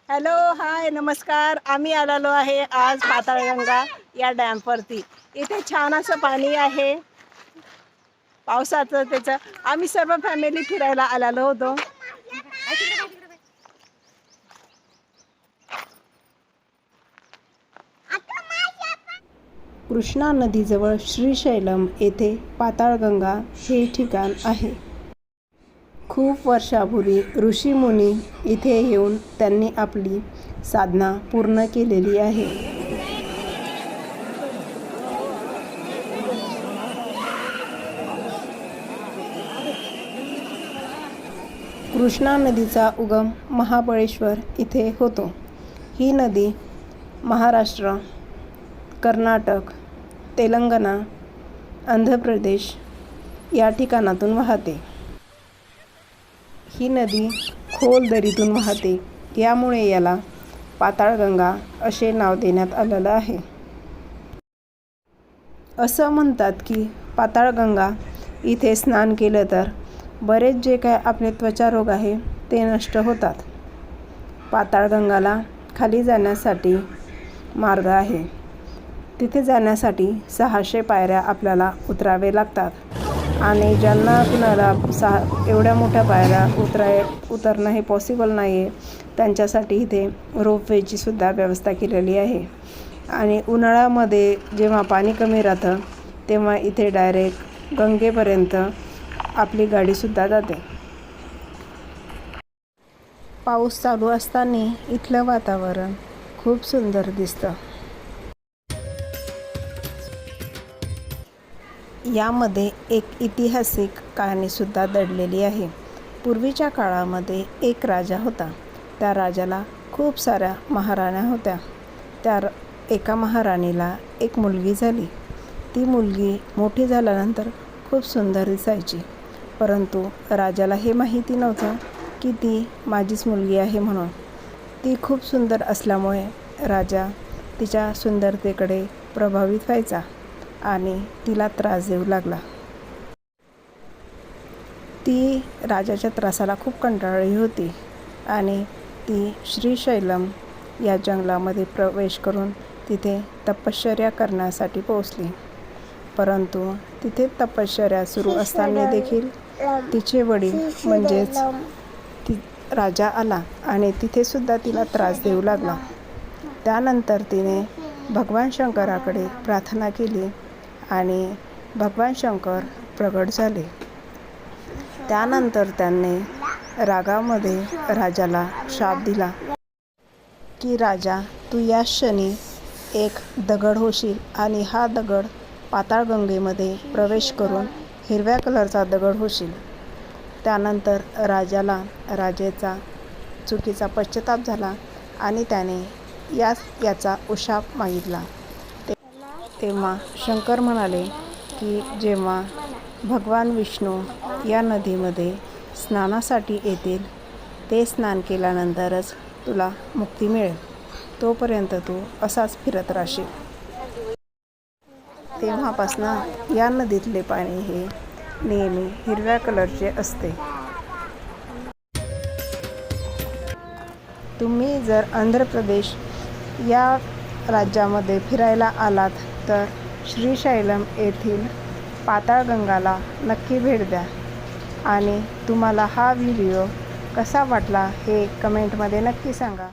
Hello, हाय, नमस्कार. आम्ही आलेलो आहे आज पाताळगंगा या डॅमवरती. इथे छान असं पाणी आहे पावसाचं. त्याचं आम्ही सर्व फॅमिली फिरायला आलेलो होतो. कृष्णा नदीजवळ श्रीशैलम येथे पाताळगंगा हे ठिकाण आहे. खूप वर्षापूर्वी ऋषीमुनी इथे येऊन त्यांनी आपली साधना पूर्ण केलेली आहे. कृष्णा नदीचा उगम महाबळेश्वर इथे होतो. ही नदी महाराष्ट्र, कर्नाटक, तेलंगणा, आंध्र प्रदेश या ठिकाणातून वाहते. ही नदी खोल दरीतून वाहते, यामुळे याला पाताळगंगा असे नाव देण्यात आलेलं आहे. असं म्हणतात की पाताळगंगा इथे स्नान केलं तर बरेच जे काय आपले त्वचा रोग आहे ते नष्ट होतात. पाताळगंगाला खाली जाण्यासाठी मार्ग आहे. तिथे जाण्यासाठी 600 पायऱ्या आपल्याला उतरावे लागतात आणि ज्यांना कुणाला एवढ्या मोठ्या पायऱ्या उतरणं हे पॉसिबल नाही आहे, त्यांच्यासाठी इथे रोपवेची सुद्धा व्यवस्था केलेली आहे. आणि उन्हाळ्यामध्ये जेव्हा पाणी कमी राहतं तेव्हा इथे डायरेक्ट गंगेपर्यंत आपली गाडीसुद्धा जाते. पाऊस चालू असताना इथलं वातावरण खूप सुंदर दिसतं. यामध्ये एक ऐतिहासिक कहाणीसुद्धा दडलेली आहे. पूर्वीच्या काळामध्ये एक राजा होता. त्या राजाला खूप साऱ्या महाराण्या होत्या. त्या एका महाराणीला एक मुलगी झाली. ती मुलगी मोठी झाल्यानंतर खूप सुंदर दिसायची, परंतु राजाला हे माहिती नव्हतं की ती माझीच मुलगी आहे म्हणून. ती खूप सुंदर असल्यामुळे राजा तिच्या सुंदरतेकडे प्रभावित व्हायचा आणि तिला त्रास देऊ लागला. ती राजाच्या त्रासाला खूप कंटाळली होती आणि ती श्रीशैलम या जंगलामध्ये प्रवेश करून तिथे तपश्चर्या करण्यासाठी पोहोचली. परंतु तिथे तपश्चर्या सुरू असताना देखील तिचे वडील म्हणजेच राजा आला आणि तिथेसुद्धा तिला त्रास देऊ लागला. त्यानंतर तिने भगवान शंकराकडे प्रार्थना केली आणि भगवान शंकर प्रगट झाले. त्यानंतर त्यांनी रागामध्ये राजाला शाप दिला की राजा, तू या क्षणी एक दगड होशील आणि हा दगड पाताळगंगेमध्ये प्रवेश करून हिरव्या कलरचा दगड होशील. त्यानंतर राजाला राजेचा चुकीचा पश्चाताप झाला आणि त्याने याचा उशाप मागितला. तेव्हा शंकर म्हणाले की जेव्हा भगवान विष्णू या नदीमध्ये स्नानासाठी येतील, ते स्नान केल्यानंतरच तुला मुक्ती मिळेल. तोपर्यंत तू असाच फिरत राहशील. तेव्हापासून या नदीतले पाणी हे नेहमी हिरव्या कलरचे असते. तुम्ही जर आंध्र प्रदेश या राज्यामध्ये फिरायला आलात तर श्रीशैलम येथील पाताळगंगाला नक्की भेट द्या. आणि तुम्हाला हा व्हिडिओ कसा वाटला हे कमेंटमध्ये नक्की सांगा.